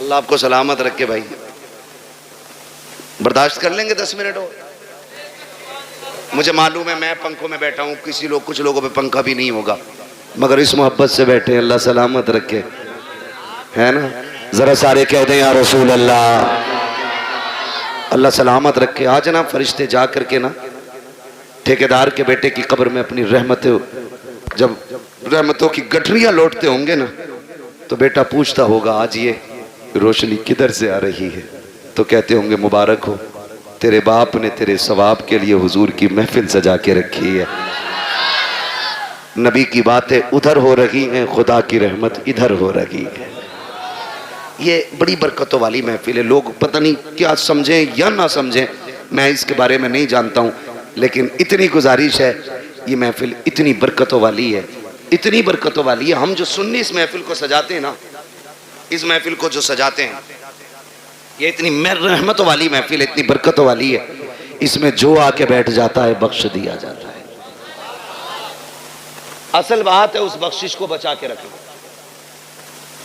اللہ آپ کو سلامت رکھے بھائی. برداشت کر لیں گے 10 منٹ اور؟ مجھے معلوم ہے میں پنکھوں میں بیٹھا ہوں, کچھ لوگوں پہ پنکھا بھی نہیں ہوگا, مگر اس محبت سے بیٹھے. اللہ سلامت رکھے, ہے نا؟ ذرا سارے کہہ دیں یا رسول اللہ. اللہ سلامت رکھے. آج نا فرشتے جا کر کے نا ٹھیکیدار کے بیٹے کی قبر میں اپنی جب رحمتوں کی گٹریاں لوٹتے ہوں گے نا, تو بیٹا پوچھتا ہوگا آج یہ روشنی کدھر سے آ رہی ہے؟ تو کہتے ہوں گے مبارک ہو, تیرے باپ نے تیرے ثواب کے لیے حضور کی محفل سجا کے رکھی ہے. نبی کی باتیں ادھر ہو رہی ہیں, خدا کی رحمت ادھر ہو رہی ہے. یہ بڑی برکتوں والی محفل ہے. لوگ پتہ نہیں کیا سمجھیں یا نہ سمجھیں, میں اس کے بارے میں نہیں جانتا ہوں, لیکن اتنی گزارش ہے, یہ محفل اتنی برکتوں والی ہے, اتنی برکتوں والی ہے. ہم جو سنی اس محفل کو سجاتے ہیں نا, اس محفل کو جو سجاتے ہیں, یہ اتنی رحمتوں والی محفل ہے, اتنی برکتوں والی ہے. اس میں جو آ کے بیٹھ جاتا ہے بخش دیا جاتا ہے. اصل بات ہے اس بخشش کو بچا کے رکھیں.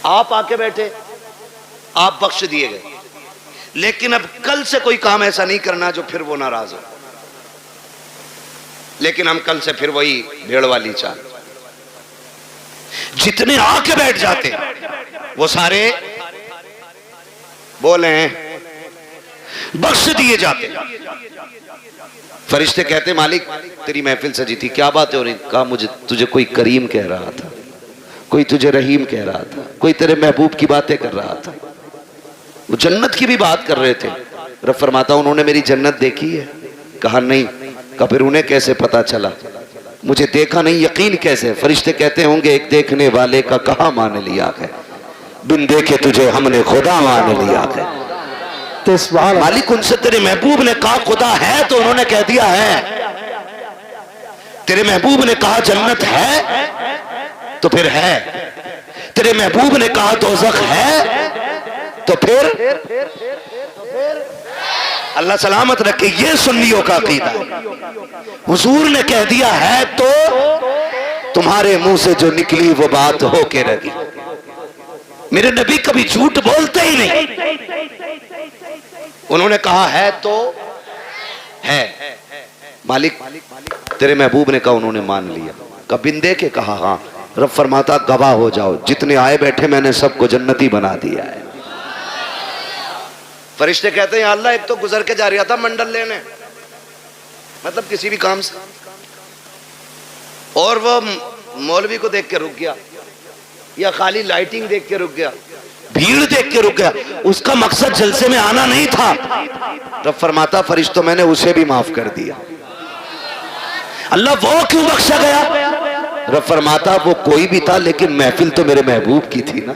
آپ آ کے بیٹھے, آپ بخش دیے گئے, لیکن اب کل سے کوئی کام ایسا نہیں کرنا جو پھر وہ ناراض ہو. لیکن ہم کل سے پھر وہی بھیڑ والی چال. جتنے آ کے بیٹھ جاتے وہ سارے بولے ہیں بخش دیے جاتے. فرشتے کہتے مالک تیری محفل سجی تھی, کیا بات ہے ہو رہی؟ کہا مجھے تجھے کوئی کریم کہہ رہا تھا, کوئی تجھے رحیم کہہ رہا تھا, کوئی تیرے محبوب کی باتیں کر رہا تھا. وہ جنت کی بھی بات کر رہے تھے. رب فرماتا انہوں نے میری جنت دیکھی ہے؟ کہا نہیں. کہا پھر انہیں کیسے پتا چلا؟ مجھے دیکھا نہیں, یقین کیسے؟ فرشتے کہتے ہوں گے ایک دیکھنے والے کا کہاں مان لیا ہے, بن دیکھے تجھے ہم نے خدا مان لیا ہے. مالک ان سے تیرے محبوب نے کہا خدا ہے تو انہوں نے کہہ دیا ہے. تیرے محبوب نے کہا جنت ہے تو پھر ہے. تیرے محبوب نے کہا دوزخ ہے تو پھر اللہ سلامت رکھے. یہ سنیوں کا عقیدہ ہے. حضور نے کہہ دیا ہے تو تمہارے منہ سے جو نکلی وہ بات ہو کے رہی. میرے نبی کبھی جھوٹ بولتے ہی نہیں. انہوں نے کہا ہے تو ہے. مالک تیرے محبوب نے کہا انہوں نے مان لیا. کہا بن دے کے کہا ہاں. رب فرماتا گواہ ہو جاؤ, جتنے آئے بیٹھے میں نے سب کو جنتی بنا دیا ہے. فرشتے کہتے ہیں یا اللہ ایک تو گزر کے جا رہا تھا منڈل لینے, مطلب کسی بھی کام سے, اور وہ مولوی کو دیکھ کے رک گیا, یا خالی لائٹنگ دیکھ کے رک گیا, بھیڑ دیکھ کے رک گیا, اس کا مقصد جلسے میں آنا نہیں تھا. رب فرماتا فرشتوں میں نے اسے بھی معاف کر دیا. اللہ وہ کیوں بخشا گیا؟ رب فرماتا وہ کوئی بھی تھا لیکن محفل تو میرے محبوب کی تھی نا.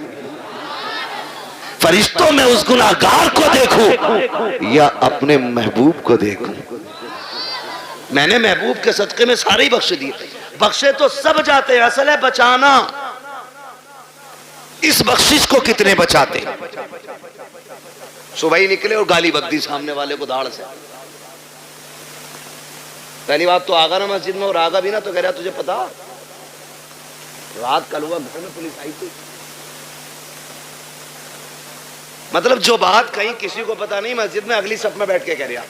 فرشتوں میں اس گناہگار کو دیکھوں یا اپنے محبوب کو دیکھوں؟ میں نے محبوب کے صدقے میں سارے ہی بخش دیے. بخشے تو سب جاتے ہیں, اصل ہے بچانا. اس بخشش کو کتنے بچاتے ہیں؟ صبح ہی نکلے اور گالی بک دی سامنے والے کو داڑھ سے. پہلی بات تو آگا نا مسجد میں, اور آگا بھی نا تو کہہ رہا تجھے پتا رات کل ہوا گھر میں پولیس آئی تھی. مطلب جو بات کہیں کسی کو پتا نہیں, مسجد میں اگلی صف میں بیٹھ کے کہہ رہا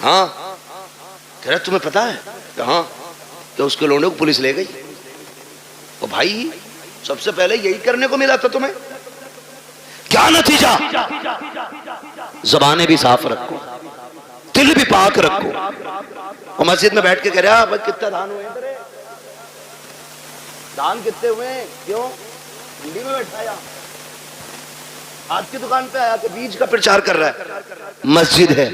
ہاں کہہ رہا تمہیں پتا ہے کہاں کہ اس کے لوڈے کو پولیس لے گئی. اور بھائی سب سے پہلے یہی کرنے کو ملا تھا تمہیں. کیا نتیجہ؟ زبانیں بھی صاف رکھو, دل بھی پاک رکھو. اور مسجد میں بیٹھ کے کہہ رہا بھائی کتنا دان ہوئے ہیں تیرے, دان کتنے ہوئے ہیں, کیوں منڈی میں بیٹھا یا آج کی دکان پہ آیا کہ بیج کا پرچار کر رہا ہے. مسجد ہے,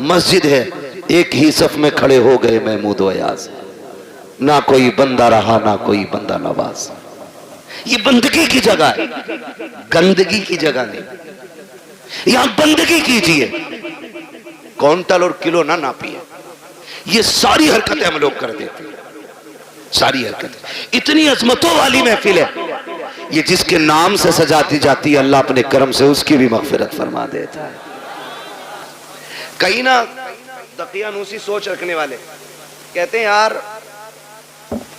مسجد ہے, ایک ہی صف میں کھڑے ہو گئے محمود و ایاز. نہ کوئی بندہ رہا نہ کوئی بندہ نواز. یہ بندگی کی جگہ ہے, گندگی کی جگہ نہیں. یہاں بندگی کیجئے, کونٹل اور کلو نہ ناپیے. یہ ساری حرکتیں ہم لوگ کر دیتے ہیں, ساری حرکتیں. اتنی عظمتوں والی محفل ہے یہ, جس کے نام سے سجاتی جاتی ہے اللہ اپنے کرم سے اس کی بھی مغفرت فرما دیتا ہے. کہیں نہ دقیانوسی سوچ رکھنے والے کہتے ہیں یار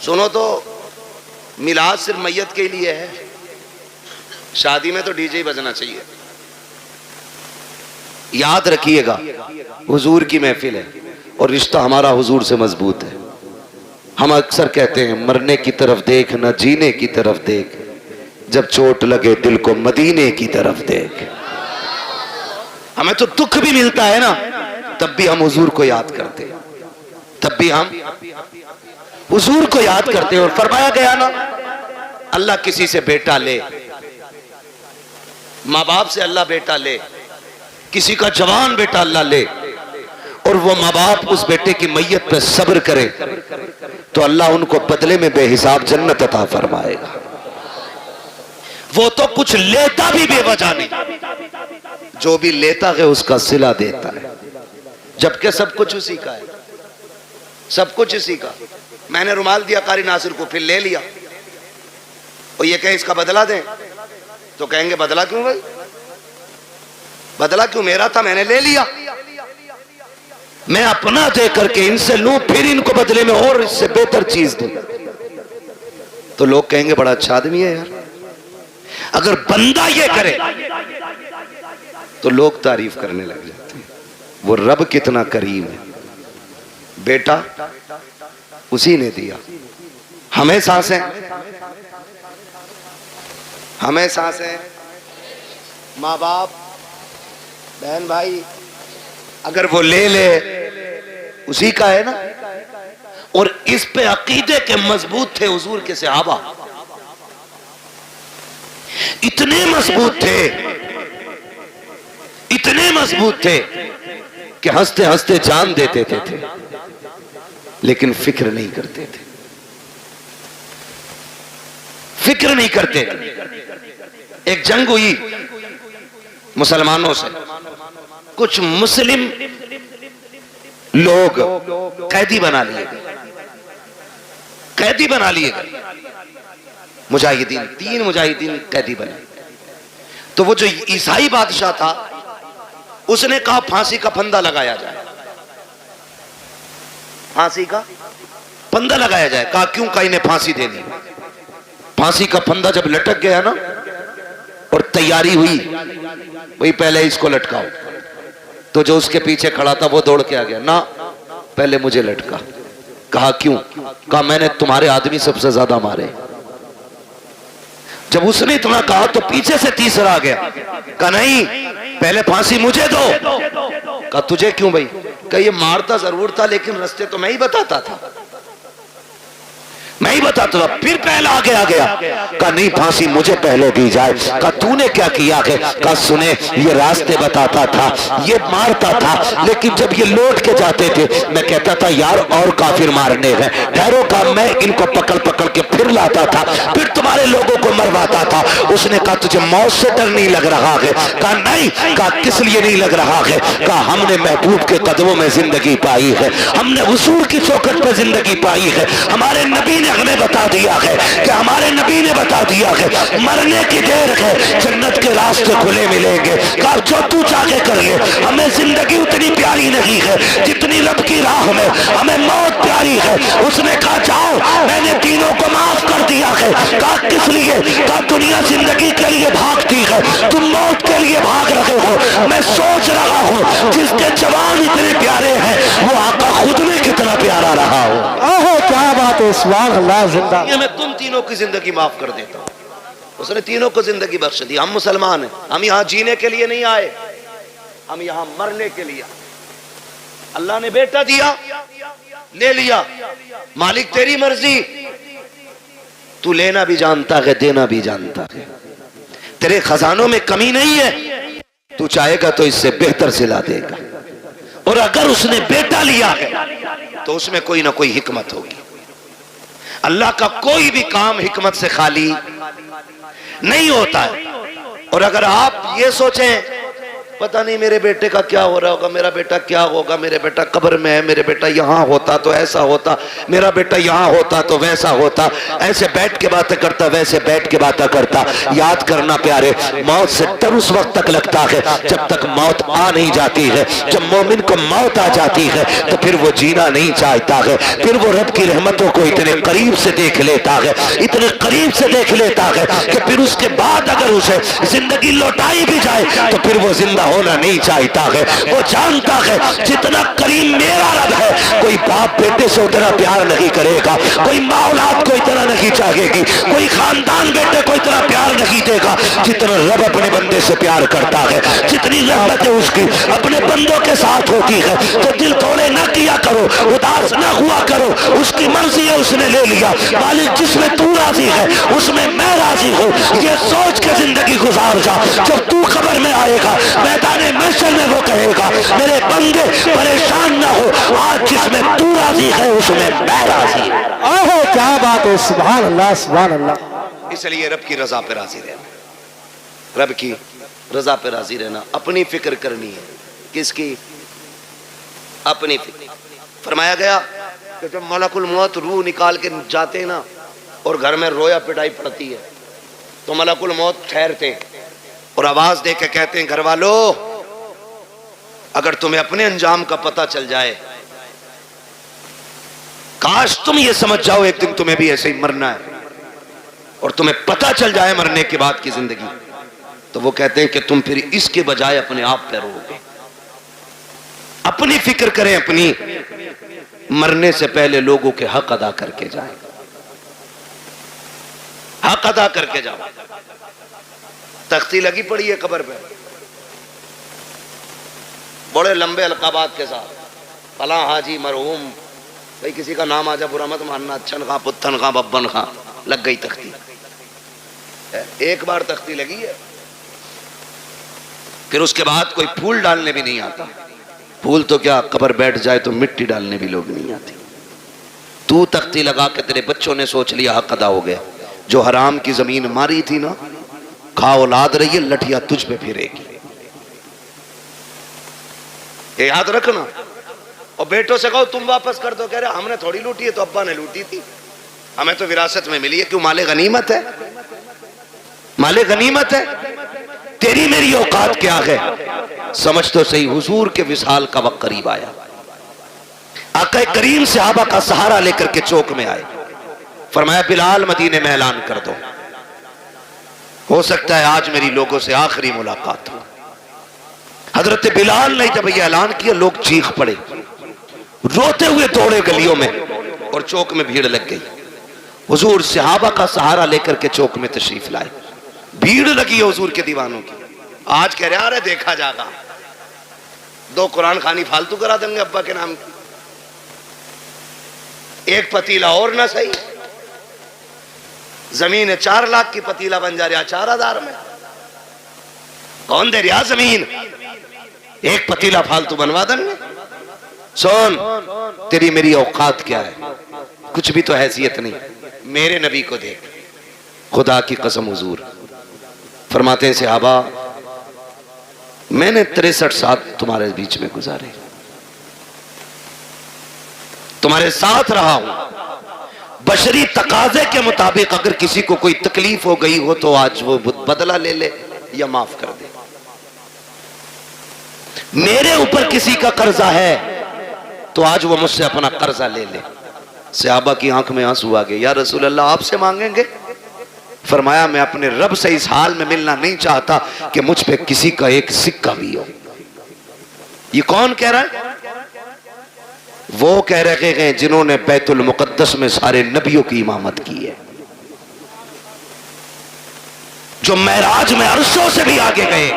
سنو تو میلاد صرف میت کے لیے ہے، شادی میں تو ڈی جے ہی بجنا چاہیے. یاد رکھیے گا حضور کی محفل ہے اور رشتہ ہمارا حضور سے مضبوط ہے. ہم اکثر کہتے ہیں مرنے کی طرف دیکھ نہ جینے کی طرف دیکھ، جب چوٹ لگے دل کو مدینے کی طرف دیکھ. ہمیں تو دکھ بھی ملتا ہے نا، تب بھی ہم حضور کو یاد کرتے ہیں، تب بھی ہم حضور کو یاد کرتے ہیں. اور فرمایا گیا نا اللہ کسی سے بیٹا لے، ماں باپ سے اللہ بیٹا لے، کسی کا جوان بیٹا اللہ لے، اور وہ ماں باپ اس بیٹے کی میت پہ صبر کرے تو اللہ ان کو بدلے میں بے حساب جنت عطا فرمائے گا. وہ تو کچھ لیتا بھی بے وجہ نہیں، جو بھی لیتا ہے اس کا صلہ دیتا ہے، جبکہ سب کچھ اسی کا ہے، سب کچھ اسی کا. میں نے رومال دیا قاری ناصر کو، پھر لے لیا، اور یہ کہیں اس کا بدلہ دیں تو کہیں گے بدلہ کیوں بھائی، بدلہ کیوں، میرا تھا میں نے لے لیا. میں اپنا دے کر کے ان سے لوں، پھر ان کو بدلے میں اور اس سے بہتر چیز دوں، تو لوگ کہیں گے بڑا اچھا آدمی ہے یار. اگر بندہ یہ کرے تو لوگ تعریف کرنے لگ جاتے ہیں. وہ رب کتنا کریم ہے، بیٹا اسی نے دیا. ہمیں سانسیں، ہمیں سانسیں، ماں باپ بہن بھائی، اگر وہ لے لے اسی کا ہے نا. اور اس پہ عقیدے کے مضبوط تھے حضور کے صحابہ، اتنے مضبوط تھے، اتنے مضبوط تھے کہ ہنستے ہنستے جان دیتے تھے لیکن فکر نہیں کرتے تھے، فکر نہیں کرتے تھے. ایک جنگ ہوئی مسلمانوں سے، کچھ مسلم لوگ قیدی بنا لیے گئے، قیدی بنا لیے گئے مجاہدین، 3 مجاہدین قیدی بنے. تو وہ جو عیسائی بادشاہ تھا اس نے کہا پھانسی کا پھندا لگایا جائے، پھانسی کا پھندا لگایا جائے. کہا کیوں؟ کہا انہیں پھانسی دینی. پھانسی کا پھندا جب لٹک گیا نا اور تیاری ہوئی وہی پہلے اس کو لٹکاؤ، تو جو اس کے پیچھے کھڑا تھا وہ دوڑ کے آ گیا، نہ پہلے مجھے لٹکا. کہا کیوں؟ کہا میں نے تمہارے آدمی سب سے زیادہ مارے. جب اس نے اتنا کہا تو پیچھے سے تیسرا آ گیا، کہا نہیں پہلے پھانسی مجھے دو. کہا تجھے کیوں بھائی؟ کہ یہ مارتا ضرور تھا لیکن رستے تو میں ہی بتاتا تھا، میں ہی بتاتا تھا. پھر پہلا آگے آ گیا، کہا نہیں پھانسی مجھے پہلے دی جائے. کہا تو نے کیا کیا ہے؟ کہا سنے یہ راستے بتاتا تھا، یہ مارتا تھا، لیکن جب یہ لوٹ کے جاتے تھے میں کہتا تھا یار اور کافر مارنے ہیں، ٹھہرو. کہا میں ان کو پکڑ پکڑ کے پھر لاتا تھا، پھر تمہارے لوگوں کو مرواتا تھا. اس نے کہا تجھے موت سے ڈر نہیں لگ رہا ہے؟ کہا نہیں. کہا کس لیے نہیں لگ رہا ہے؟ کہا ہم نے محبوب کے قدموں میں زندگی پائی ہے، ہم نے حضور کی چوکھٹ پہ زندگی پائی ہے. ہمارے نبی نے ہمیں بتا دیا ہے کہ ہمارے نبی نے بتا دیا ہے مرنے کی دیر ہے، جنت کے راستے کھلے ملیں گے. کہا جو تو چاہے کر لے، ہمیں زندگی اتنی پیاری نہیں ہے جتنی رب کی راہ میں ہمیں موت پیاری ہے. اس نے کہا جاؤ میں نے تینوں کو معاف کر دیا ہے. کہا کس لیے؟ کہا دنیا زندگی کے لیے بھاگتی ہے، تم موت کے لیے بھاگ رہے ہو. میں سوچ رہا ہوں جس کے جوان اتنے پیارے ہیں وہ آقا خود میں کتنا پیارا رہا ہو. اوہ کیا بات ہے، سبحان اللہ. زندہ میں تم تینوں کی زندگی معاف کر دیتا ہوں. اس نے تینوں کو زندگی بخش دی. ہم مسلمان ہیں، ہم یہاں جینے کے لیے نہیں آئے، ہم یہاں مرنے کے لیے. اللہ نے بیٹا دیا، لے لیا. مالک تیری مرضی، تو لینا بھی جانتا ہے دینا بھی جانتا ہے، تیرے خزانوں میں کمی نہیں ہے، تو چاہے گا تو اس سے بہتر سلا دے گا. اور اگر اس نے بیٹا لیا ہے تو اس میں کوئی نہ کوئی حکمت ہوگی. اللہ کا کوئی بھی کام حکمت سے خالی نہیں ہوتا ہے. اور اگر آپ یہ سوچیں پتہ نہیں میرے بیٹے کا کیا ہو رہا ہوگا، میرا بیٹا کیا ہوگا، میرے بیٹا قبر میں ہے، میرے بیٹا یہاں ہوتا تو ایسا ہوتا، میرا بیٹا یہاں ہوتا تو ویسا ہوتا، ایسے بیٹھ کے باتیں کرتا، ویسے بیٹھ کے باتیں کرتا۔ یاد کرنا پیارے، موت سے ڈر اس وقت تک لگتا ہے جب تک موت آ نہیں جاتی ہے۔ جب مومن کو موت آ جاتی ہے تو پھر وہ جینا نہیں چاہتا ہے، پھر وہ رب کی رحمتوں کو اتنے قریب سے دیکھ لیتا ہے، اتنے قریب سے دیکھ لیتا ہے کہ پھر اس کے بعد اگر اسے زندگی لوٹائی بھی جائے تو پھر وہ زندہ ہونا نہیں چاہتا ہے۔ وہ جانتا ہے جتنا کریم میرا رب ہے، کوئی باپ بیٹے سے اتنا پیار نہیں کرے گا، کوئی ماں اولاد کو اتنا نہیں چاہے گی، کوئی خاندان بیٹے کو اتنا پیار نہیں دے گا جتنا رب اپنے بندے سے پیار کرتا ہے۔ جتنی رحمتیں اس کی اپنے بندوں کے ساتھ ہوتی ہے تو دل توڑے نہ کیا کرو، اداس نہ ہوا کرو، اس کی مرضی ہے، اس نے لے لیا، مالک جس میں تو راضی ہے اس میں میں راضی ہوں، یہ سوچ کے زندگی گزار جا۔ جب تو قبر میں آئے گا میدان محشر میں وہ کہے گا میرے بندے پریشان نہ ہو، آج جس میں تو راضی ہے اس میں میں راضی ہوں۔ آہو کیا بات ہے، سبحان اللہ سبحان اللہ۔ اس لیے رب کی رضا پہ راضی رہنا، رب کی رضا پہ راضی رہنا، اپنی فکر کرنی ہے۔ کس کی؟ اپنی فکر۔ فرمایا گیا کہ جب ملک الموت روح نکال کے جاتے نا اور گھر میں رویا پٹائی پڑتی ہے تو ملک الموت ٹھہرتے اور آواز دے کے کہتے ہیں گھر والو اگر تمہیں اپنے انجام کا پتہ چل جائے، کاش تم یہ سمجھ جاؤ ایک دن تمہیں بھی ایسے ہی مرنا ہے اور تمہیں پتہ چل جائے مرنے کے بعد کی زندگی، تو وہ کہتے ہیں کہ تم پھر اس کے بجائے اپنے آپ پہ رو گے۔ اپنی فکر کریں، اپنی، مرنے سے پہلے لوگوں کے حق ادا کر کے جائیں، حق ادا کر کے جاؤ۔ تختی لگی پڑی ہے قبر پہ بڑے لمبے القابات کے ساتھ، فلاں حاجی مرحوم، بھئی کسی کا نام آ جا برا مت ماننا، اچھن خاں پتن خاں ببن خاں، لگ گئی تختی۔ ایک بار تختی لگی ہے پھر اس کے بعد کوئی پھول ڈالنے بھی نہیں آتا، پھول تو کیا قبر بیٹھ جائے تو مٹی ڈالنے بھی لوگ نہیں آتے۔ تو تختی لگا کے تیرے بچوں نے سوچ لیا حق ادا ہو گیا، جو حرام کی زمین ماری تھی نا، کھا اولاد رہی ہے، لٹھیا تجھ پہ پھرے گی، یہ یاد رکھنا۔ اور بیٹوں سے کہو تم واپس کر دو، کہہ رہے ہم نے تھوڑی لوٹی ہے، تو ابا نے لوٹی تھی، ہمیں تو وراثت میں ملی ہے۔ کیوں؟ مال غنیمت ہے، مال غنیمت ہے۔ تیری میری اوقات کیا ہے؟ سمجھ تو صحیح، حضور کے وصال کا وقت قریب آیا، آقا کریم صحابہ کا سہارا لے کر کے چوک میں آئے، فرمایا بلال مدینے میں اعلان کر دو، ہو سکتا ہے آج میری لوگوں سے آخری ملاقات ہو۔ حضرت بلال نے جب یہ اعلان کیا لوگ چیخ پڑے، روتے ہوئے دوڑے گلیوں میں اور چوک میں بھیڑ لگ گئی۔ حضور صحابہ کا سہارا لے کر کے چوک میں تشریف لائے، بھیڑ لگی ہے حضور کے دیوانوں کی۔ آج کہہ رہے ہیں دیکھا جاگا، دو قرآن خوانی فالتو کرا دیں گے ابا کے نام کی، ایک پتیلا اور نہ صحیح، زمین 4 لاکھ کی پتیلا بن جا رہا 4000 میں، کون دے رہا زمین؟ ایک پتیلا فالتو بنوا دیں گے۔ سن، تیری میری اوقات کیا ہے؟ کچھ بھی تو حیثیت نہیں۔ میرے نبی کو دیکھ، خدا کی قسم حضور فرماتے ہیں صحابہ میں نے 63 سال تمہارے بیچ میں گزارے، تمہارے ساتھ رہا ہوں، بشری تقاضے کے مطابق اگر کسی کو کوئی تکلیف ہو گئی ہو تو آج وہ بدلہ لے لے یا معاف کر دے۔ میرے اوپر کسی کا قرضہ ہے تو آج وہ مجھ سے اپنا قرضہ لے لے۔ صحابہ کی آنکھ میں آنسو آ گئے، یا رسول اللہ آپ سے مانگیں گے؟ فرمایا میں اپنے رب سے اس حال میں ملنا نہیں چاہتا کہ مجھ پہ کسی کا ایک سکہ بھی ہو۔ یہ کون کہہ رہا ہے؟ وہ کہہ رہے ہیں جنہوں نے بیت المقدس میں سارے نبیوں کی امامت کی ہے، جو معراج میں عرشوں سے بھی آگے گئے۔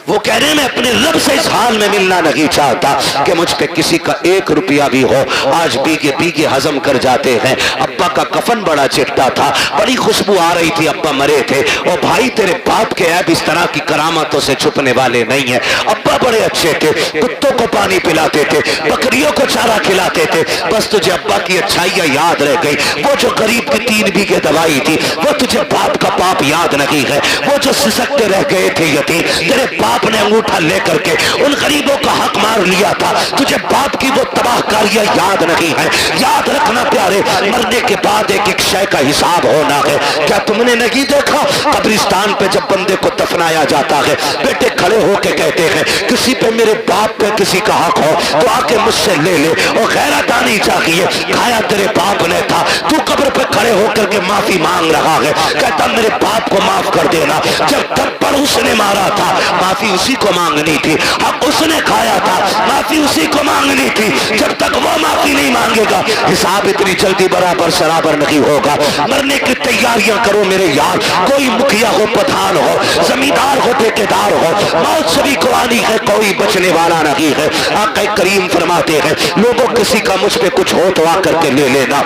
وہ کہہ رہے ہیں میں اپنے رب سے اس حال میں ملنا نہیں چاہتا کہ مجھ پہ کسی کا 1 روپیہ بھی ہو۔ آج بیگے بیگے ہضم کر جاتے ہیں۔ ابا کا کفن بڑا چٹا تھا، بڑی خوشبو آ رہی تھی، ابا مرے تھے۔ اور بھائی تیرے باپ کے عیب اس طرح کی کرامتوں سے چھپنے والے نہیں ہیں۔ ابا بڑے اچھے تھے، کتوں کو پانی پلاتے تھے، بکریوں کو چارہ کھلاتے تھے، بس تجھے ابا کی اچھائیاں یاد رہ گئی۔ وہ جو غریب کی 3 بیگھے دوائی تھی وہ تجھے باپ کا پاپ یاد نہیں ہے۔ وہ جو سسکتے رہ گئے تھے یتیم، تیرے باپ باپ نے انگوٹھا لے کر کے ان غریبوں کا حق مار لیا تھا، تجھے باپ کی وہ تباہ کاریاں یاد نہیں ہے؟ یاد رکھنا پیارے، مرنے کے بعد ایک ایک شے کا حساب ہونا ہے۔ کیا تم نے نہیں دیکھا قبرستان پہ جب بندے کو دفنایا جاتا ہے، بیٹے کھڑے ہو کے کہتے ہیں کسی پہ میرے باپ پہ کسی کا حق ہو تو آ کے مجھ سے لے لے، اور غیرت آنی چاہیے، کھایا تیرے باپ نے تھا، تو قبر پہ کھڑے ہو کر کے معافی مانگ رہا ہے، کہتا میرے باپ کو معاف کر دینا، جب تھپڑ اس نے مارا تھا معافی اسی کو مانگنی تھی، حق اس نے کھایا تھا معافی اسی کو مانگنی تھی، جب تک وہ معافی نہیں مانگے گا حساب اتنی جلدی برابر سرابر نہیں ہوگا۔ مرنے کی تیاریاں کرو میرے یار، کوئی مکھیا ہو، پٹھان ہو، زمیندار ہو، ٹھیکیدار ہو، موت سبھی کو آنی ہے، کوئی بچنے والا نہیں ہے۔ آقا کریم فرماتے ہیں لوگوں کسی کا مجھ پہ کچھ ہو تو آ کر کے لے لینا۔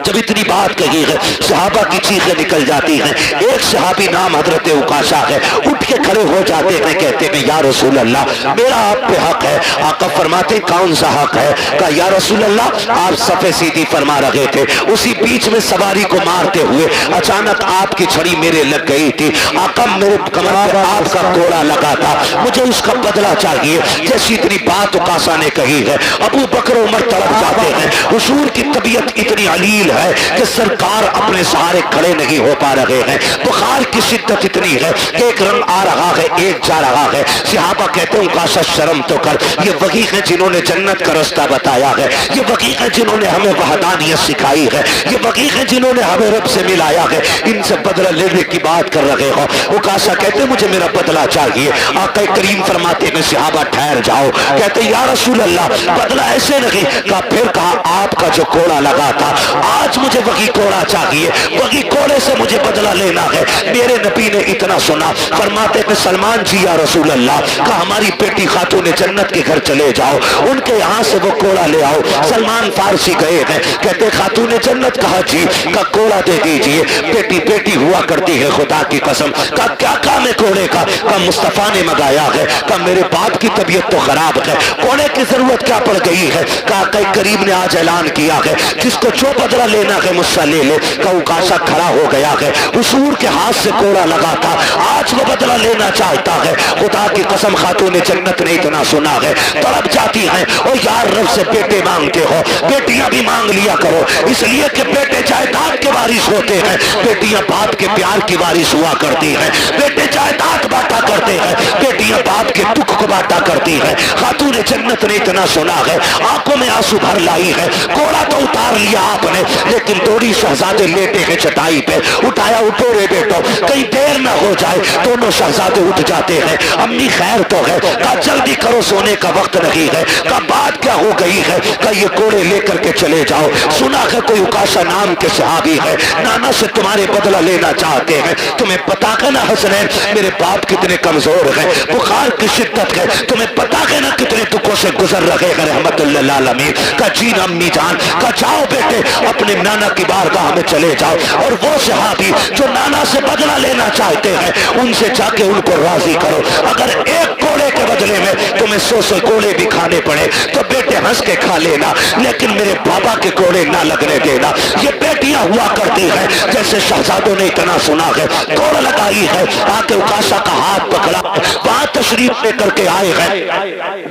جب اتنی بات کہی ہے صحابہ کی چیخیں نکل جاتی ہیں۔ ایک صحابی نام حضرت عکاشہ ہے، اٹھ کے کھڑے ہو جاتے ہیں، کہتے ہیں یا رسول اللہ میرا آپ پہ حق ہے۔ آقا فرماتے ہیں کون سا حق ہے؟ کہا یا رسول اللہ آپ صفے سیدھی فرما رہے تھے، اسی بیچ میں سواری کو مارتے ہوئے اچانک آپ کی چھڑی میرے لگ گئی تھی، آقا میرے کمر پہ آپ کا کوڑا لگا تھا، مجھے اس کا بدلہ چاہیے۔ جیسی اتنی بات عکاشہ نے کہی ہے ابو بکر عمر تڑپ جاتے ہیں۔ حضور کی طبیعت اتنی علیل ہے کہ سرکار اپنے سہارے کھڑے نہیں ہو پا رہے ہیں، بخار کی شدت اتنی ہے کہ ایک رنگ آ رہا ہے ایک جا رہا ہے۔ صحابہ کہتے ہیں عکاشہ شرم تو کر، یہ وہی ہیں جنہوں نے جنت کا رستہ بتایا ہے، یہ وہی ہیں جنہوں نے ہمیں وحدانیت سکھائی ہے، یہ وہی ہیں جنہوں نے ہمیں رب سے ملایا ہے، ان سے بدلہ لینے کی بات کر رہے ہو۔ عکاشہ کہتے ہیں مجھے میرا بدلہ چاہیے۔ آقا کریم فرماتے ہیں صحابہ ٹھہر جاؤ، کہتے ہیں یا رسول اللہ بدلہ ایسے نہیں۔ کہا پھر کہا آپ کا جو کوڑا لگا تھا آج مجھے وہی کوڑا چاہیے، وہی کوڑے سے مجھے بدلہ لینا ہے۔ میرے نبی نے اتنا سنا، فرماتے ہیں سلمان جی یا رسول اللہ، کہا ہماری بیٹی خاتون جنت کے گھر چلے جاؤ، ان کے یہاں سے وہ کوڑا لے آؤ۔ سلمان فارسی گئے ہیں، کہتے خاتون جنت، کہا جی، کا کوڑا دے دیجئے، بیٹی بیٹی ہوا کرتی ہے خدا کی قسم۔ کہا کیا کام ہے کوڑے کا؟ کہا مصطفیٰ نے منگایا ہے۔ کہا میرے باپ کی طبیعت تو خراب ہے، کوڑے کی ضرورت کیا پڑ گئی ہے؟ کہا کہ کریم نے آج اعلان کیا ہے جس کو جو بدلہ لینا ہے مجھ سے لے لے۔ کہا عکاشہ کھڑا ہو گیا ہے، حضور کے ہاتھ سے کوڑا لگا تھا، آج وہ بدلہ لینا چاہتا ہے۔ خدا کی قسم خاتون جنت نے اتنا سنا ہے، تڑپ جاتی ہیں اور یار رب سے بیٹے مانگتے ہو، بیٹیاں بھی مانگ لیا کرو، اس لیے کہ بیٹے جائیداد کے وارث ہوتے ہیں، بیٹیاں باپ کے پیار کی وارث ہوا کرتی ہیں، بیٹے جائیداد بانٹا کرتے ہیں، بیٹیاں باپ کے دکھ کو بانٹا کرتی ہیں۔ خاتون جنت نے اتنا سنا ہے، آنکھوں میں آنسو بھر لائی ہے، کوڑا تو اتار لیا آپ نے، لیکن دوری شہزادے لیٹے ہیں چٹائی پہ، اٹھایا اٹھو رے بیٹو، کہیں دیر نہ ہو جائے۔ دونوں شہزادے اٹھ جاتے ہیں، امی خیر تو ہے؟ کہا جلدی کرو سونے کا وقت نہیں ہے۔ کہا بات کیا ہو گئی ہے؟ کہا یہ کوڑے لے کر کے چلے جاؤ، سنا ہے کوئی عکاشہ نام کے صحابی ہے، نانا سے تمہارے بدلہ لینا چاہتے ہیں، تمہیں پتا ہے نا حسنین میرے باپ کتنے کمزور ہیں، بخار کی شدت ہے، تمہیں پتا ہے نا کتنے دکھوں سے گزر رہے ہیں رحمت اللہ العالمین۔ کہا جی امی جان۔ کہا جاؤ بیٹے اپنے نانا کی بارگاہ میں چلے جاؤ، اور وہ صحابی جو نانا سے بدلہ لینا چاہتے ہیں ان سے جا کے ان کو راضی کرو، اگر ایک کوڑے کے بدلے میں تمہیں 100 کوڑے بھی کھانے پڑے تو بیٹے ہنس کے کھا لینا، لیکن میرے بابا کے کوڑے نہ لگنے دینا۔ یہ بیٹیاں ہوا کرتی ہیں، جیسے شہزادوں نے اتنا سنا ہے، کوڑ لگائی ہے، آ کے عکاشہ کا ہاتھ پکڑا، وہاں تشریف لے کر کے آئے ہیں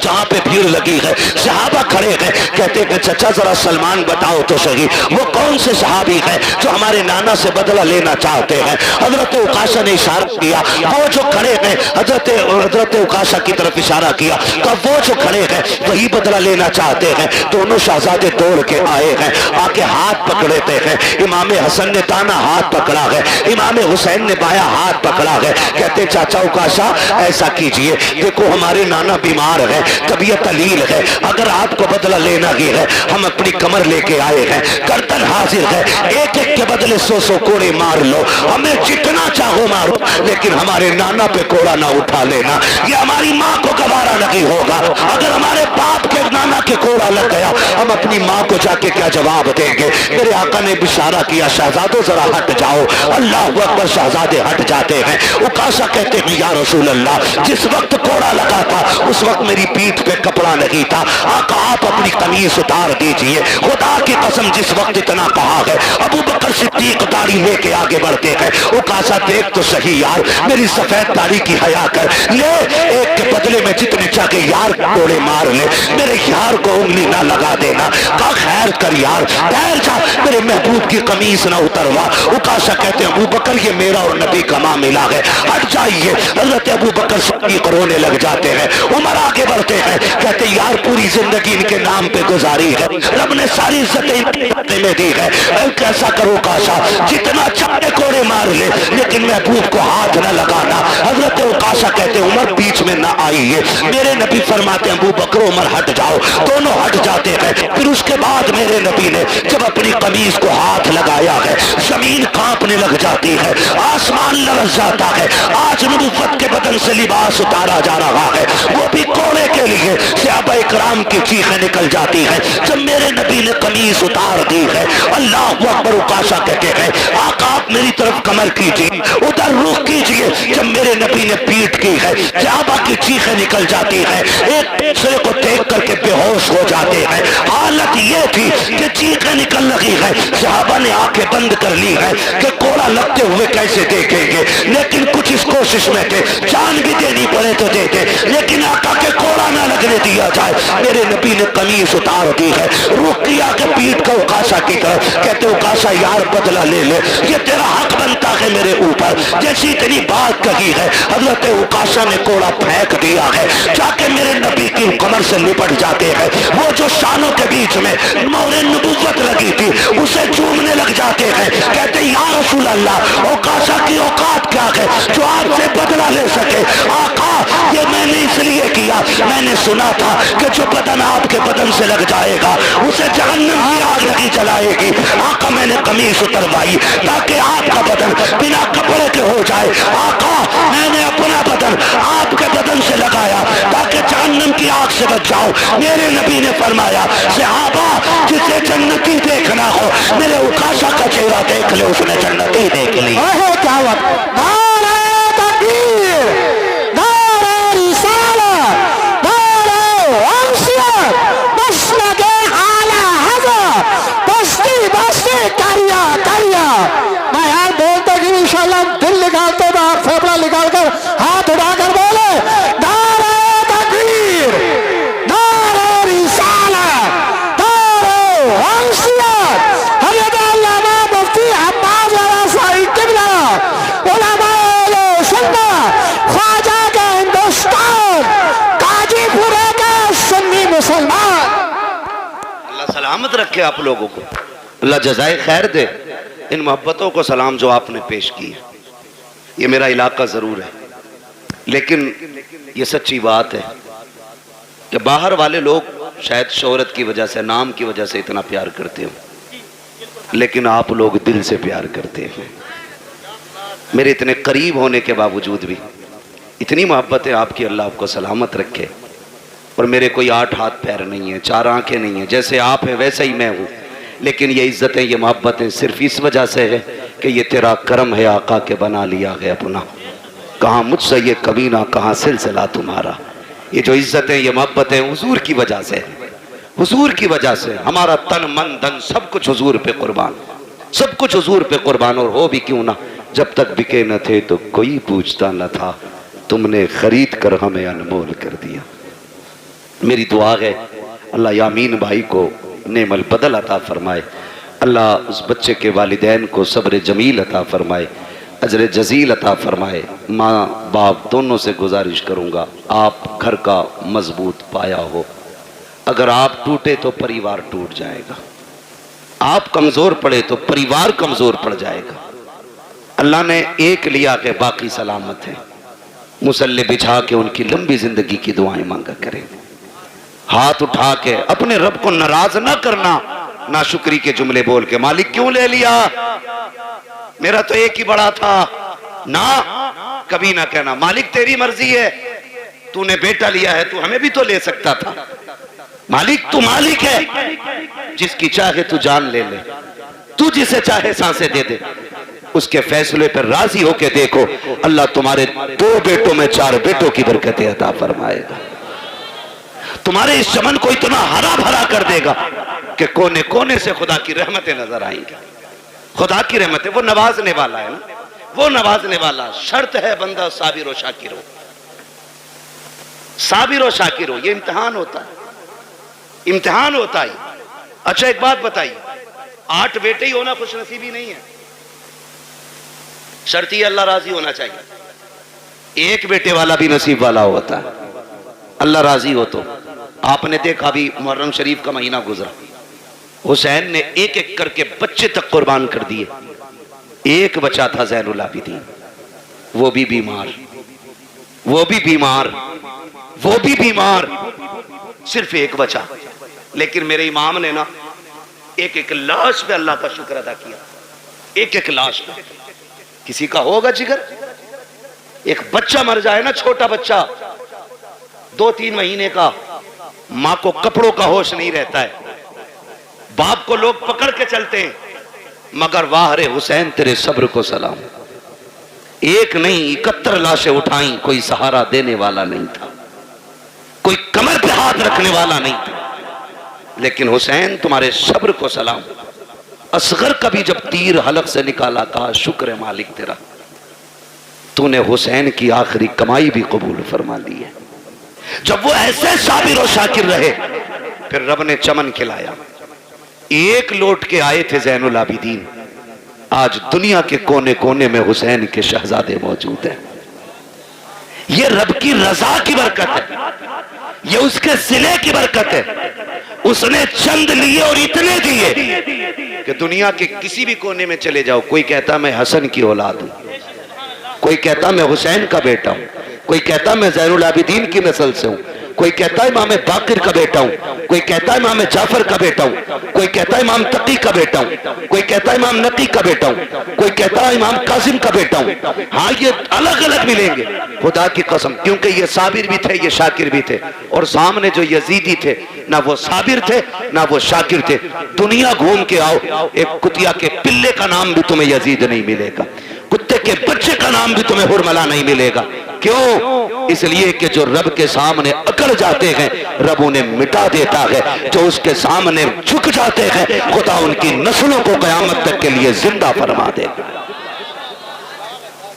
جہاں پہ بھیڑ لگی ہے، صحابہ کھڑے ہیں، کہتے ہیں چچا ذرا سلمان بتاؤ تو صحیح وہ کون سے صحابی ہیں جو ہمارے نانا سے بدلہ لینا چاہتے ہیں؟ حضرت عکاشہ نے اشارہ کیا، وہ جو کھڑے ہیں، حضرت عکاشہ کی طرف اشارہ کیا، کہ وہ جو کھڑے ہیں وہی بدلہ لینا چاہتے ہیں۔ دونوں شہزادے دوڑ کے آئے ہیں، آ کے ہاتھ پکڑتے ہیں، امام حسن نے دانا ہاتھ پکڑا ہے، امام حسین نے بایاں ہاتھ پکڑا ہے، کہتے چاچا عکاشہ ایسا کیجئے، دیکھو ہمارے نانا بیمار ہے، طبیعت علیل ہے، اگر آپ کو بدلہ لینا ہی ہے ہم اپنی کمر لے کے آئے ہیں، گردن حاضر ہے، ایک ایک کے بدلے 100 کوڑے مار لو، ہمیں جتنا چاہو مارو، لیکن ہمارے نانا پہ کوڑا نہ اٹھا لینا، یہ ہماری ماں کو گوارا نہیں ہوگا۔ اگر ہمارے باپ کے نانا کے کوڑا لگ گیا ہم اپنی ماں کو جا کے کیا جواب دیں گے؟ میرے آقا نے اشارہ کیا شہزادوں ذرا ہٹ جاؤ، اللہ اکبر، شہزادے ہٹ جاتے ہیں۔ عکاشہ کہتے ہیں یا رسول اللہ جس وقت کوڑا لگا تھا اس وقت میری پیٹھ پہ کپڑا نہیں تھا. آقا آپ اپنی قمیص اتار دیجئے. خدا کی قسم جس وقت اتنا کہا ہے ابو بکر صدیق داڑھی لے کے آگے بڑھتے ہیں. اوکاشا دیکھ تو صحیح یار, میری سفید داڑھی کی حیا کر لے, ایک کے بدلے میں جتنے چاہے یار کوڑے مار لے, میرے یار کو انگلی نہ لگا دینا. کہا خیر کر یار, ٹھہر جا, میرے محبوب کی قمیص نہ اتروا. اوکاشا کہتے ہیں ابو بکر یہ میرا اور نبی کا معاملہ ہے, ہٹ جائیے. حضرت ابو بکر صدیق رونے لگ جاتے ہیں. عمر آگے بڑھتے ہیں, کہتے یار پوری زندگی ان کے نام پہ گزاری ہے, رب نے ساری عزتیں میں دی ہے, کیسا کرو اوکاشا, جتنا چاہے کوڑے مار لے لیکن محبوب کو ہاتھ نہ لگانا. حضرت اوکاشا کہتے عمر بیچ میں نہ آئیے. میرے نبی فرماتے ہیں ابو بکر عمر ہٹ جاؤ. دونوں ہٹ جاتے ہیں. پھر اس کے بعد میرے نبی نے جب اپنی قمیص کو ہاتھ لگایا ہے, زمین کانپنے لگ جاتی ہے, آسمان لرز جاتا ہے. آج نبوت کے بدن سے لباس اتارا جا رہا ہے, وہ بھی کوڑے کے لیے. صحابہ اکرام کی چیخیں نکل جاتی ہیں جب میرے نبی نے قمیص اتار دی ہے. اللہ اکبر. اوکاشا کہتے ہیں آقا آپ میری طرف کمر کیجیے, ادھر رخ کیجیے. جب میرے نبی نے پیٹ کی ہے صحابہ کی چیخیں نکل جاتی ہیں, ایک دوسرے کو دیکھ کر کے بے ہوش ہو جاتے ہیں. حالت یہ تھی کہ چیخیں نکل رہی ہے, صحابہ نے آنکھیں بند کر لی ہے کہ کوڑا لگتے ہوئے کیسے دیکھیں گے, لیکن کچھ اس کوشش میں تھے جان بھی دینی پڑے تو دیتے, لیکن آقا کے کوڑا نہ لگنے دیا جائے. میرے نبی نے قمیص اتار دی ہے, رخ کیا کہ پیٹ کا اوکاشا کی طرف, کہتے اوکاشا یار بدلہ لے لے, یہ تیرا حق بنتا ہے میرے اوپر. جیسی اتنی بات کہی ہے حضرت اوکاشا نے کوڑا پھینک دیا ہے, جا کے میرے نبی کی کمر سے لپٹ جاتے ہیں. وہ جو شانوں کے بیچ میں مہر نبوت لگی تھی اسے چومنے لگ جاتے ہیں. کہتے یا رسول اللہ اوکاشا کی اوقات کیا ہے جو آپ سے بدلہ لے سکے. آقا یہ میں نے اس لیے کیا, میں نے سنا تھا کہ جو بدن آپ کے بدن سے لگ جائے گا اسے جہنم کی آگ لگی جلائے گی. آقا میں نے قمیص اتروائی تاکہ آپ کا بدن بنا کپڑے کے ہو جائے. آقا میں نے اپنا بدن آپ کے بدن سے لگایا تاکہ جہنم کی آگ سے بچ جاؤ. میرے نبی نے فرمایا صحابہ جسے جنتی دیکھنا ہو میرے اوکاشا کا چہرہ دیکھ لے, اس نے جنتی دیکھ لی. کیا وقت نعرہ تکبیر, نعرہ رسالت, نعرہ انسیت, مسلک اعلی حضرت, بستی بستی کریا کریا. میں یار بولتے کہ انشاءاللہ دل نکالتے میں پھیپڑا نکال کر ہاتھ اٹھا کر بولے نعرہ تکبیر, نعرہ رسالت, نعرہ انسیت. حضرت علامہ مفتی عباس رضوی قبلہ, علماء اہل سنت, خواجہ کے ہندوستان, قاضی پورے کے سنی مسلمان. اللہ سلامت رکھے آپ لوگوں کو, اللہ جزائے خیر دے. ان محبتوں کو سلام جو آپ نے پیش کی, یہ میرا علاقہ ضرور ہے, لیکن یہ سچی بات ہے کہ باہر والے لوگ شاید شہرت کی وجہ سے, نام کی وجہ سے اتنا پیار کرتے ہوں, لیکن آپ لوگ دل سے پیار کرتے ہیں. میرے اتنے قریب ہونے کے باوجود بھی اتنی محبت ہے آپ کی, اللہ آپ کو سلامت رکھے. اور میرے کوئی 8 ہاتھ پیر نہیں ہیں, 4 آنکھیں نہیں ہیں, جیسے آپ ہیں ویسے ہی میں ہوں, لیکن یہ عزتیں یہ محبتیں صرف اس وجہ سے ہے کہ یہ تیرا کرم ہے آقا کے بنا لیا ہے اپنا. کہاں مجھ سے یہ کبینہ, کہاں سلسلہ تمہارا. یہ جو عزتیں یہ محبتیں حضور کی وجہ سے, حضور کی وجہ سے. ہمارا تن من دن سب کچھ حضور پہ قربان, سب کچھ حضور پہ قربان. اور ہو بھی کیوں نہ, جب تک بکے نہ تھے تو کوئی پوچھتا نہ تھا, تم نے خرید کر ہمیں انمول کر دیا. میری دعا ہے اللہ یامین بھائی کو نعم البدل عطا فرمائے, اللہ اس بچے کے والدین کو صبر جمیل عطا فرمائے, اجر جزیل عطا فرمائے. ماں باپ دونوں سے گزارش کروں گا آپ گھر کا مضبوط پایا ہو, اگر آپ ٹوٹے تو پریوار ٹوٹ جائے گا, آپ کمزور پڑے تو پریوار کمزور پڑ جائے گا. اللہ نے ایک لیا کہ باقی سلامت ہے, مصلی بچھا کے ان کی لمبی زندگی کی دعائیں مانگا کریں. ہاتھ اٹھا کے اپنے رب کو ناراض نہ کرنا, ناشکری کے جملے بول کے مالک کیوں لے لیا, میرا تو ایک ہی بڑا تھا نا, کبھی نہ کہنا مالک تیری مرضی ہے, تو نے بیٹا لیا ہے تو ہمیں بھی تو لے سکتا تھا. مالک تو مالک ہے, جس کی چاہے تو جان لے لے, تو جسے چاہے سانسیں دے دے. اس کے فیصلے پر راضی ہو کے دیکھو, اللہ تمہارے 2 بیٹوں میں 4 بیٹوں کی برکتیں عطا فرمائے گا. تمہارے اس چمن کو اتنا ہرا بھرا کر دے گا کہ کونے کونے سے خدا کی رحمتیں نظر آئیں گی. خدا کی رحمتیں. وہ نوازنے والا ہے نا, وہ نوازنے والا. شرط ہے بندہ صابر و شاکر ہو, صابر و شاکر ہو. یہ امتحان ہوتا ہے, امتحان ہوتا ہے. اچھا ایک بات بتائیے, 8 بیٹے ہی ہونا خوش نصیبی نہیں ہے. شرط یہ اللہ راضی ہونا چاہیے. ایک بیٹے والا بھی نصیب والا ہوتا ہے, اللہ راضی ہو تو. آپ نے دیکھا بھی محرم شریف کا مہینہ گزرا, حسین نے ایک ایک کر کے بچے تک قربان کر دیے. ایک بچہ تھا زین العابدین, وہ بھی بیمار, وہ بھی بیمار, وہ بھی بیمار. صرف ایک بچہ. لیکن میرے امام نے نا ایک ایک لاش پہ اللہ کا شکر ادا کیا. ایک ایک لاش پہ. کسی کا ہوگا جگر, ایک بچہ مر جائے نا, چھوٹا بچہ 2-3 مہینے کا, ماں کو کپڑوں کا ہوش نہیں رہتا ہے, باپ کو لوگ پکڑ کے چلتے ہیں. مگر واہ رے حسین تیرے صبر کو سلام. ایک نہیں 71 لاشیں اٹھائیں, کوئی سہارا دینے والا نہیں تھا, کوئی کمر پہ ہاتھ رکھنے والا نہیں تھا. لیکن حسین تمہارے صبر کو سلام. اصغر کا بھی جب تیر حلق سے نکالا, کہا شکر ہے مالک تیرا, تو نے حسین کی آخری کمائی بھی قبول فرما لی ہے. جب وہ ایسے صابر و شاکر رہے, پھر رب نے چمن کھلایا. ایک لوٹ کے آئے تھے زین العابدین, آج دنیا کے کونے کونے میں حسین کے شہزادے موجود ہیں. یہ رب کی رضا کی برکت ہے, یہ اس کے صلے کی برکت ہے. اس نے چند لیے اور اتنے دیے کہ دنیا کے کسی بھی کونے میں چلے جاؤ, کوئی کہتا میں حسن کی اولاد ہوں, کوئی کہتا میں حسین کا بیٹا ہوں, کوئی کہتا میں زین العابدین کی نسل سے ہوں, کوئی کہتا ہے امام باقر کا بیٹا ہوں, کوئی کہتا ہے امام جعفر کا بیٹا ہوں, کوئی کہتا ہے امام تقی کا بیٹا ہوں, کوئی کہتا ہے امام نقی کا بیٹا ہوں, کوئی کہتا ہے امام قاسم کا بیٹا ہوں. ہاں یہ الگ الگ ملیں گے خدا کی قسم, کیونکہ یہ صابر بھی تھے, یہ شاکر بھی تھے. اور سامنے جو یزیدی تھے, نہ وہ صابر تھے نہ وہ شاکر تھے. دنیا گھوم کے آؤ, ایک کتیا کے پلے کا نام بھی تمہیں یزید نہیں ملے گا, کتے کے بچے کا نام بھی تمہیں حرملہ نہیں ملے گا. کیوں؟ اس لیے کہ جو رب کے سامنے اکڑ جاتے ہیں رب انہیں مٹا دیتا ہے, جو اس کے سامنے جھک جاتے ہیں خدا ان کی نسلوں کو قیامت تک کے لیے زندہ فرما دے.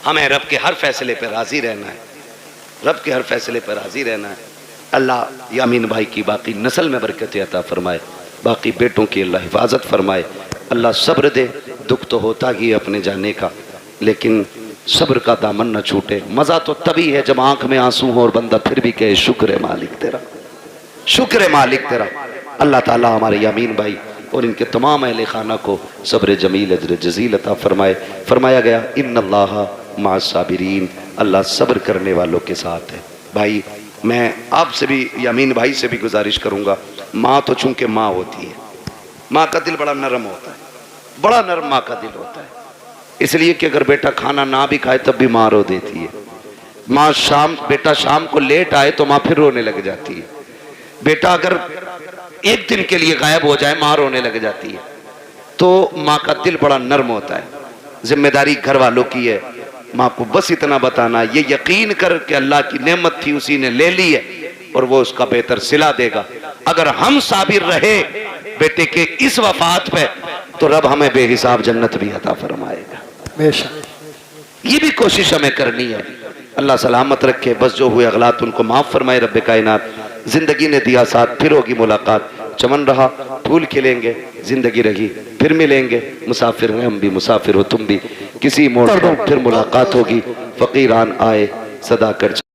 ہمیں رب کے ہر فیصلے پہ راضی رہنا ہے, رب کے ہر فیصلے پہ راضی رہنا ہے. اللہ یامین بھائی کی باقی نسل میں برکت عطا فرمائے, باقی بیٹوں کی اللہ حفاظت فرمائے. اللہ صبر دے. دکھ تو ہوتا ہی اپنے جانے کا, لیکن صبر کا دامن نہ چھوٹے. مزہ تو تبھی ہے جب آنکھ میں آنسو ہو اور بندہ پھر بھی کہے شکر ہے مالک تیرا, شکر ہے مالک تیرا. اللہ تعالیٰ ہمارے یامین بھائی اور ان کے تمام اہل خانہ کو صبر جمیل اجر جزیل عطا فرمائے. فرمایا گیا ان اللہ مع الصابرین, اللہ صبر کرنے والوں کے ساتھ ہے. بھائی میں آپ سے بھی یامین بھائی سے بھی گزارش کروں گا, ماں تو چونکہ ماں ہوتی ہے, ماں کا دل بڑا نرم ہوتا ہے, بڑا نرم ماں کا دل ہوتا ہے. اس لیے کہ اگر بیٹا کھانا نہ بھی کھائے تب بھی ماں رو دیتی ہے. ماں بیٹا شام کو لیٹ آئے تو ماں پھر رونے لگ جاتی ہے. بیٹا اگر ایک دن کے لیے غائب ہو جائے ماں رونے لگ جاتی ہے. تو ماں کا دل بڑا نرم ہوتا ہے. ذمہ داری گھر والوں کی ہے, ماں کو بس اتنا بتانا, یہ یقین کر کہ اللہ کی نعمت تھی اسی نے لے لی ہے اور وہ اس کا بہتر صلہ دے گا. اگر ہم صابر رہے بیٹے کے اس وفات پہ تو رب ہمیں بے حساب جنت بھی عطا فرمائے گا. بے شک یہ بھی کوشش ہمیں کرنی ہے. اللہ سلامت رکھے, بس جو ہوئے اغلاط ان کو معاف فرمائے رب کائنات. زندگی نے دیا ساتھ, پھر ہوگی ملاقات. چمن رہا, پھول کھلیں گے, زندگی رہی, پھر ملیں گے. مسافر ہیں ہم بھی, مسافر ہو تم بھی, کسی موڑ پر پھر ملاقات ہوگی. فقیران آئے صدا کر